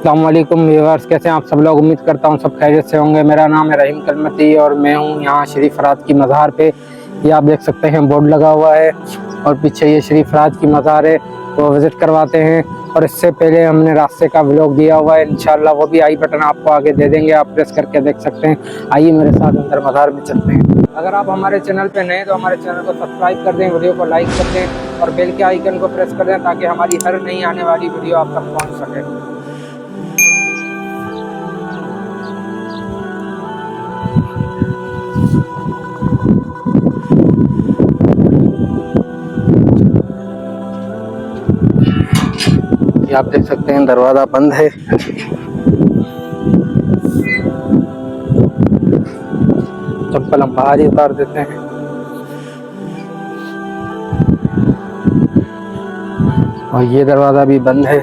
अस्सलाम वालेकुम व्यूअर्स, कैसे हैं आप सब लोग। उम्मीद करता हूं सब खैरियत से होंगे। मेरा नाम है रहीम कलमती और मैं हूं यहां शरीफ फराज की मज़ार पे। ये आप देख सकते हैं बोर्ड लगा हुआ है और पीछे ये शरीफ फराज की मज़ार है, वो विज़िट करवाते हैं। और इससे पहले हमने रास्ते का व्लॉग दिया हुआ है, इंशाल्लाह वो भी आई बटन आपको आगे दे देंगे, आप प्रेस करके देख सकते हैं। आइए मेरे साथ अंदर मज़ार में चलते हैं। अगर आप हमारे चैनल पे नए हैं तो हमारे चैनल को सब्सक्राइब कर दें, वीडियो को लाइक कर दें और बेल के आइकन को प्रेस कर दें ताकि हमारी हर नई आने वाली वीडियो आप तक पहुँच सके। ये आप देख सकते हैं दरवाज़ा बंद है। चप्पल हम बाहर ही उतार देते हैं। और ये दरवाज़ा भी बंद है।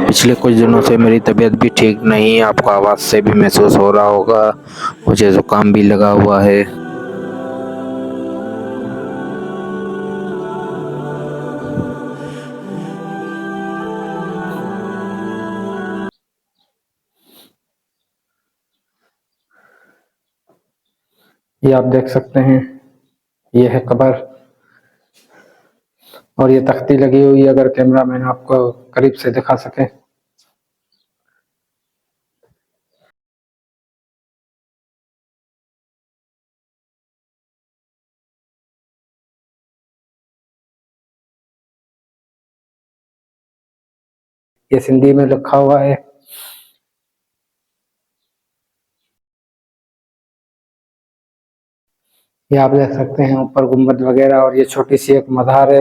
पिछले कुछ दिनों से मेरी तबीयत भी ठीक नहीं है, आपको आवाज़ से भी महसूस हो रहा होगा। मुझे ज़ुकाम भी लगा हुआ है। ये आप देख सकते हैं, ये है कब्र और ये तख्ती लगी हुई है, अगर कैमरा मैन आपको करीब से दिखा सके। ये सिंधी में लिखा हुआ है। ये आप देख सकते हैं ऊपर गुम्बद वगैरह, और ये छोटी सी एक मज़ार है।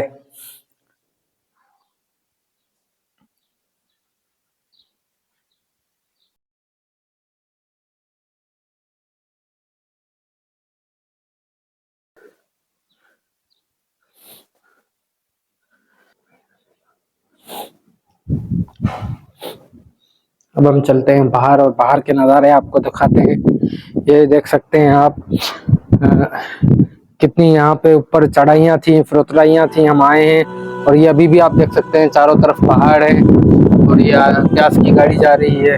अब हम चलते हैं बाहर और बाहर के नज़ारे आपको दिखाते हैं। ये देख सकते हैं आप, कितनी यहाँ पे ऊपर चढ़ाइयाँ थी, फिरौतलाइयाँ थी। हम आए हैं और ये अभी भी आप देख सकते हैं चारों तरफ पहाड़ है और ये प्यास की गाड़ी जा रही है।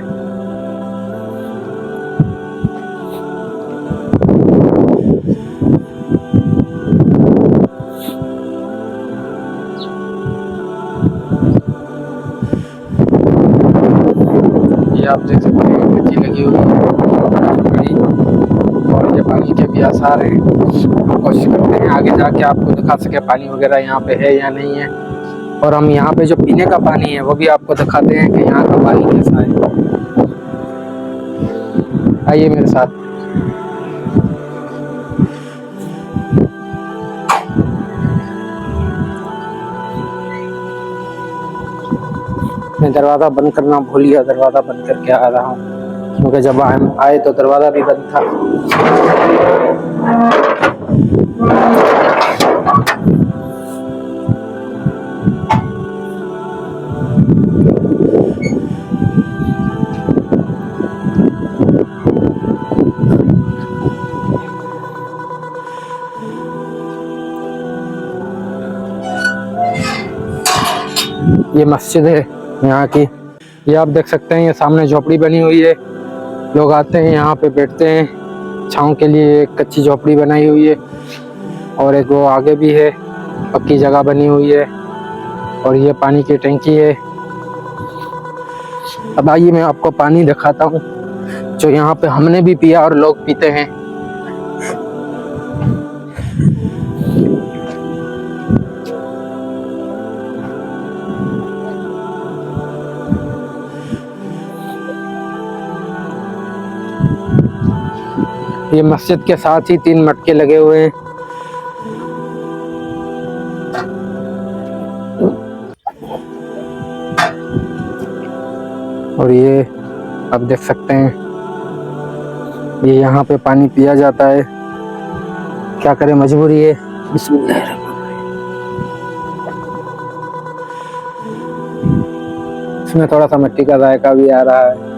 ये आप देख सकते हैं मिट्टी लगी हुई है और ये पानी के भी आसार हैं। कोशिश करते हैं आगे जाके आपको दिखा सके पानी वगैरह यहाँ पे है या नहीं है। और हम यहाँ पे जो पीने का पानी है वो भी आपको दिखाते हैं कि यहाँ का पानी कैसा है। आइए मेरे साथ। मैं दरवाज़ा बंद करना भूल गया, दरवाज़ा बंद करके आ रहा हूँ क्योंकि जब हम आए तो दरवाज़ा भी बंद था। ये मस्जिद है यहाँ की। ये आप देख सकते हैं, ये सामने झोपड़ी बनी हुई है। लोग आते हैं यहाँ पे बैठते हैं छाँव के लिए। एक कच्ची झोपड़ी बनाई हुई है और एक वो आगे भी है, पक्की जगह बनी हुई है। और ये पानी की टंकी है। अब आइए मैं आपको पानी दिखाता हूँ जो यहाँ पे हमने भी पिया और लोग पीते हैं। ये मस्जिद के साथ ही 3 मटके लगे हुए हैं। और ये आप देख सकते हैं, ये यहाँ पे पानी पिया जाता है। क्या करें, मजबूरी है। बिस्मिल्लाह। इसमें थोड़ा सा मिट्टी का जायका भी आ रहा है।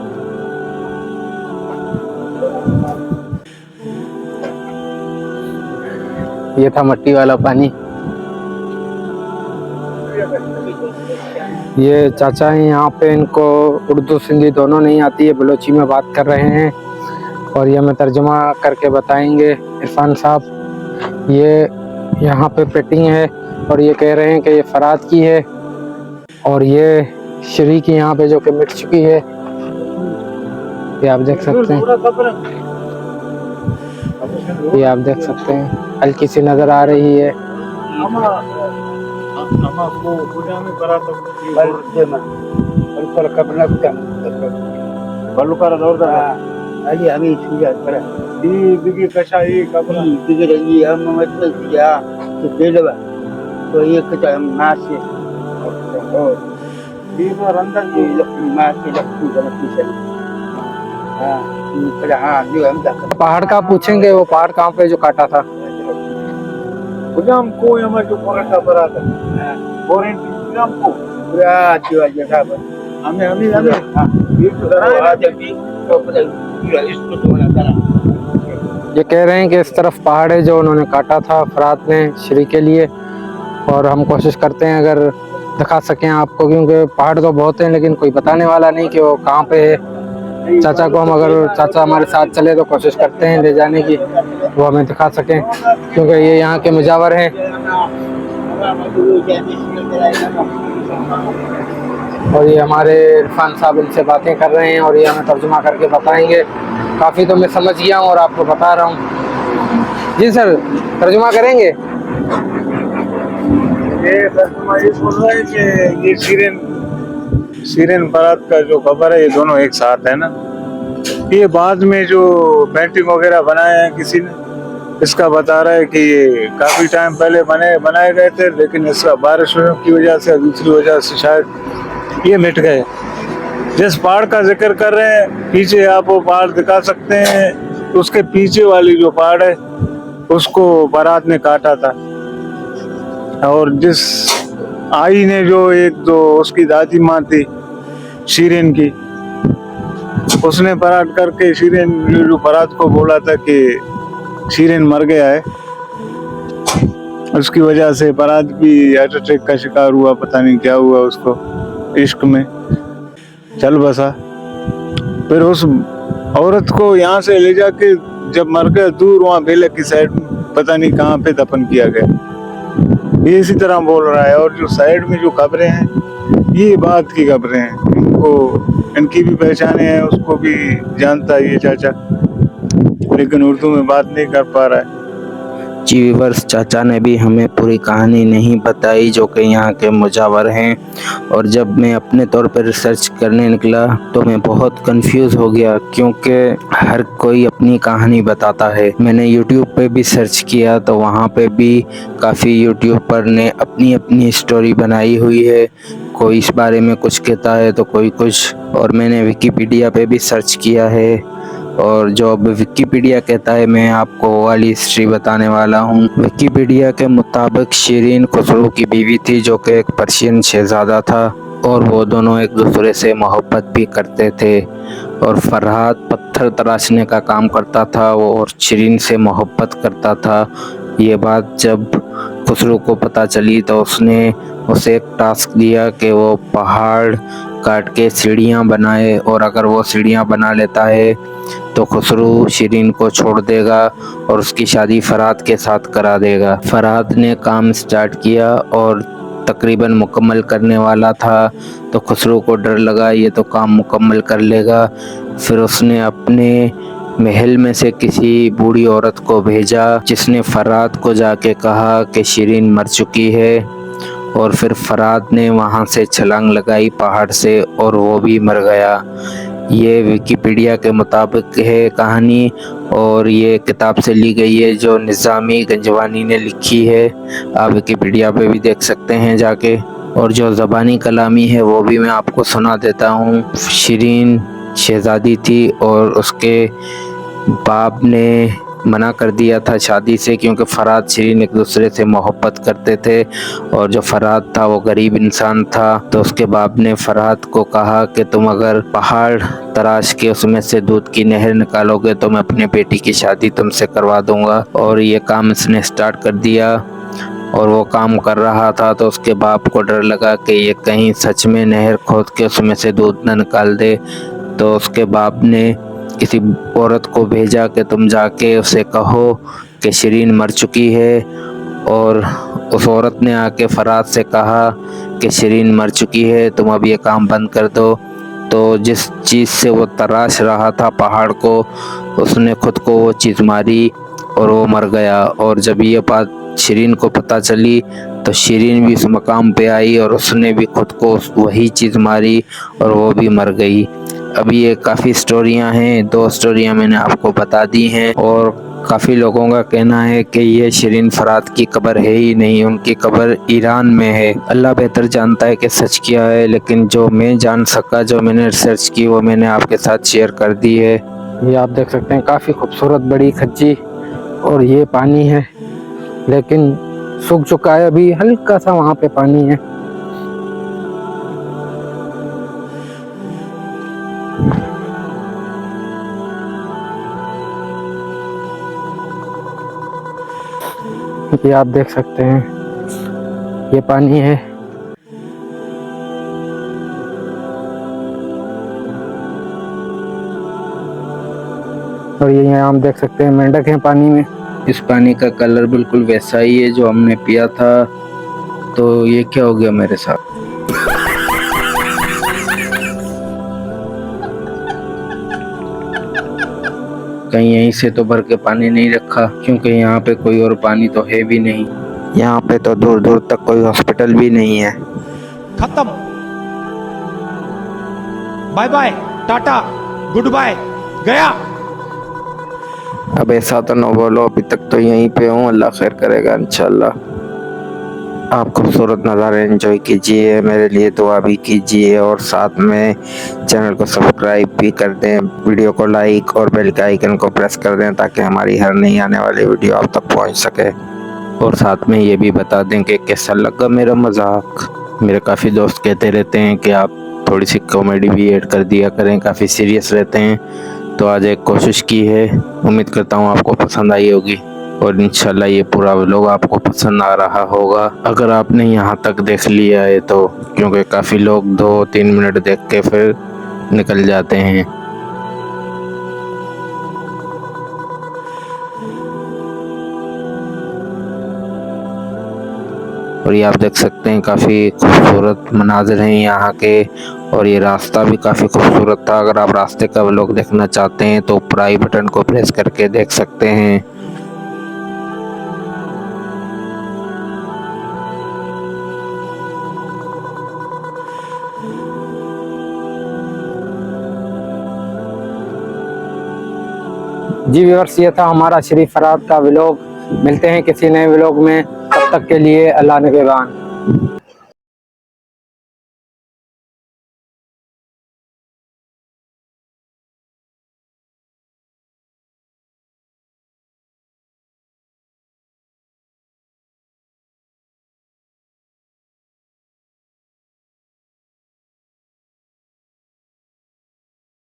ये था मिट्टी वाला पानी। ये चाचा हैं यहाँ पे, इनको उर्दू सिंधी दोनों नहीं आती है, बलोची में बात कर रहे हैं और ये हमें तर्जुमा करके बताएंगे। इरफान साहब, ये यहाँ पे पेटिंग है और ये कह रहे हैं कि ये फरात की है और ये श्री की यहाँ पे जो कि मिट चुकी है, ये आप देख सकते हैं। ये आप देख सकते हैं, हल्की सी नजर आ रही है। पहाड़ का पूछेंगे, वो पहाड़ कहाँ पे जो काटा था? ये कह रहे हैं कि इस तरफ पहाड़ है जो उन्होंने काटा था फरात ने श्री के लिए, और हम कोशिश करते हैं अगर दिखा सकें आपको, क्योंकि पहाड़ तो बहुत हैं लेकिन कोई बताने वाला नहीं कि वो कहाँ पे है। चाचा को हम, अगर चाचा हमारे साथ चले तो कोशिश करते हैं ले जाने की, वो हमें दिखा सकें, क्योंकि ये यहाँ के मुजावर हैं। और ये हमारे इरफान साहब इनसे बातें कर रहे हैं और ये हमें तर्जुमा करके बताएंगे। काफ़ी तो मैं समझ गया हूँ और आपको बता रहा हूँ। जी सर, तर्जुमा करेंगे? ये तर्जुमा ये बोल रहा है कि ये शीरेन फरात का जो खबर है, ये दोनों एक साथ है ना। ये बाद में जो पेंटिंग वगैरह बनाए हैं किसी ने, इसका बता रहा है कि ये काफी टाइम पहले बनाए गए थे, लेकिन इसका बारिश की वजह से, दूसरी वजह से शायद ये मिट गए। जिस पहाड़ का जिक्र कर रहे हैं, पीछे आप वो पहाड़ दिखा सकते हैं, उसके पीछे वाली जो पहाड़ है उसको बारात ने काटा था। और जिस आई ने जो एक दो उसकी दादी माँ थी शीरेन की, उसने परात करके शीरेन जो बारात को बोला था कि शीरेन मर गया है, उसकी वजह से बारात भी हार्ट अटैक का शिकार हुआ, पता नहीं क्या हुआ उसको, इश्क में चल बसा। फिर उस औरत को यहाँ से ले जाके जब मर गया दूर वहाँ बेलक की साइड में पता नहीं कहाँ पे दफन किया गया, ये इसी तरह बोल रहा है। और जो साइड में जो कब्रें हैं, ये बात की कब्रें हैं, इनको इनकी भी पहचाने हैं, उसको भी जानता है ये चाचा, लेकिन उर्दू में बात नहीं कर पा रहा है। जी व्यूअर्स, चाचा ने भी हमें पूरी कहानी नहीं बताई जो कि यहाँ के मुजावर हैं, और जब मैं अपने तौर पर रिसर्च करने निकला तो मैं बहुत कंफ्यूज हो गया, क्योंकि हर कोई अपनी कहानी बताता है। मैंने यूट्यूब पे भी सर्च किया तो वहाँ पे भी काफ़ी यूट्यूबर ने अपनी अपनी स्टोरी बनाई हुई है, कोई इस बारे में कुछ कहता है तो कोई कुछ, और मैंने विकिपीडिया पे भी सर्च किया है, और जो अब विकिपीडिया कहता है मैं आपको वो वाली हिस्ट्री बताने वाला हूँ। विकिपीडिया के मुताबिक शीरीन खुसरो की बीवी थी जो कि एक पर्शियन शहजादा था, और वो दोनों एक दूसरे से मोहब्बत भी करते थे, और फरहाद पत्थर तराशने का काम करता था वो, और शीरीन से मोहब्बत करता था। ये बात जब खुसरो को पता चली तो उसने उसे एक टास्क दिया कि वो पहाड़ काट के सीढ़ियाँ बनाए, और अगर वो सीढ़ियाँ बना लेता है तो खुसरो शीरीन को छोड़ देगा और उसकी शादी फरहाद के साथ करा देगा। फरहाद ने काम स्टार्ट किया और तकरीबन मुकम्मल करने वाला था, तो खुसरो को डर लगा ये तो काम मुकम्मल कर लेगा। फिर उसने अपने महल में से किसी बूढ़ी औरत को भेजा जिसने फरहाद को जाके कहा कि शीरीन मर चुकी है, और फिर फरहाद ने वहाँ से छलांग लगाई पहाड़ से और वो भी मर गया। ये विकिपीडिया के मुताबिक है कहानी, और ये किताब से ली गई है जो निज़ामी गंजवानी ने लिखी है, आप विकिपीडिया पे भी देख सकते हैं जाके। और जो ज़बानी कलामी है वो भी मैं आपको सुना देता हूँ। शीरीन शहज़ादी थी और उसके बाप ने मना कर दिया था शादी से, क्योंकि फरहाद शीरीन एक दूसरे से मोहब्बत करते थे, और जो फरहाद था वो गरीब इंसान था। तो उसके बाप ने फरहाद को कहा कि तुम अगर पहाड़ तराश के उसमें से दूध की नहर निकालोगे तो मैं अपनी बेटी की शादी तुमसे करवा दूंगा, और ये काम इसने स्टार्ट कर दिया। और वो काम कर रहा था तो उसके बाप को डर लगा कि ये कहीं सच में नहर खोद के उसमें से दूध न निकाल दे। तो उसके बाप ने किसी औरत को भेजा कि तुम जाके उसे कहो कि शिरीन मर चुकी है। और उस औरत ने आके फरात से कहा कि शिरीन मर चुकी है, तुम अब ये काम बंद कर दो। तो जिस चीज़ से वो तराश रहा था पहाड़ को, उसने खुद को वो चीज़ मारी और वो मर गया। और जब ये बात शिरीन को पता चली तो शिरीन भी उस मकाम पे आई और उसने भी खुद को वही चीज़ मारी और वो भी मर गई। अभी ये काफ़ी स्टोरियां हैं, 2 स्टोरियां मैंने आपको बता दी हैं। और काफ़ी लोगों का कहना है कि ये शिरीन फरात की कब्र है ही नहीं, उनकी कब्र ईरान में है। अल्लाह बेहतर जानता है कि सच क्या है, लेकिन जो मैं जान सका, जो मैंने रिसर्च की, वो मैंने आपके साथ शेयर कर दी है। ये आप देख सकते हैं काफ़ी खूबसूरत बड़ी खच्ची, और ये पानी है लेकिन सूख चुका है, अभी हल्का सा वहाँ पे पानी है। ये आप देख सकते हैं ये पानी है। और ये यहाँ हम देख सकते हैं मेंढक हैं पानी में। इस पानी का कलर बिल्कुल वैसा ही है जो हमने पिया था। तो ये क्या हो गया मेरे साथ? कहीं यहीं से तो भर के पानी नहीं रखा, क्योंकि यहाँ पे कोई और पानी तो है भी नहीं। यहाँ पे तो दूर दूर तक कोई हॉस्पिटल भी नहीं है। खत्म, bye bye, tata, goodbye, गया। अब ऐसा तो न बोलो, अभी तक तो यहीं पे हूँ, अल्लाह खैर करेगा इंशाल्लाह। आप खूबसूरत नज़ारे एंजॉय कीजिए, मेरे लिए दुआ भी कीजिए और साथ में चैनल को सब्सक्राइब भी कर दें, वीडियो को लाइक और बेल के आइकन को प्रेस कर दें ताकि हमारी हर नई आने वाली वीडियो आप तक पहुंच सके। और साथ में ये भी बता दें कि कैसा लगा मेरा मजाक। मेरे काफ़ी दोस्त कहते रहते हैं कि आप थोड़ी सी कॉमेडी भी ऐड कर दिया करें, काफ़ी सीरियस रहते हैं, तो आज एक कोशिश की है। उम्मीद करता हूँ आपको पसंद आई होगी और इंशाल्लाह ये पूरा व्लॉग आपको पसंद आ रहा होगा। अगर आपने यहाँ तक देख लिया है तो, क्योंकि काफ़ी लोग 2-3 मिनट देख के फिर निकल जाते हैं। और ये आप देख सकते हैं काफ़ी खूबसूरत मनाजिर हैं यहाँ के, और ये रास्ता भी काफ़ी खूबसूरत था। अगर आप रास्ते का व्लॉग देखना चाहते हैं तो ऊपर आई बटन को प्रेस करके देख सकते हैं। जी व्यूअर्स, ये था हमारा शरीफ फरात का व्लॉग। मिलते हैं किसी नए व्लॉग में, तब तक के लिए अल्लाह निगहबान।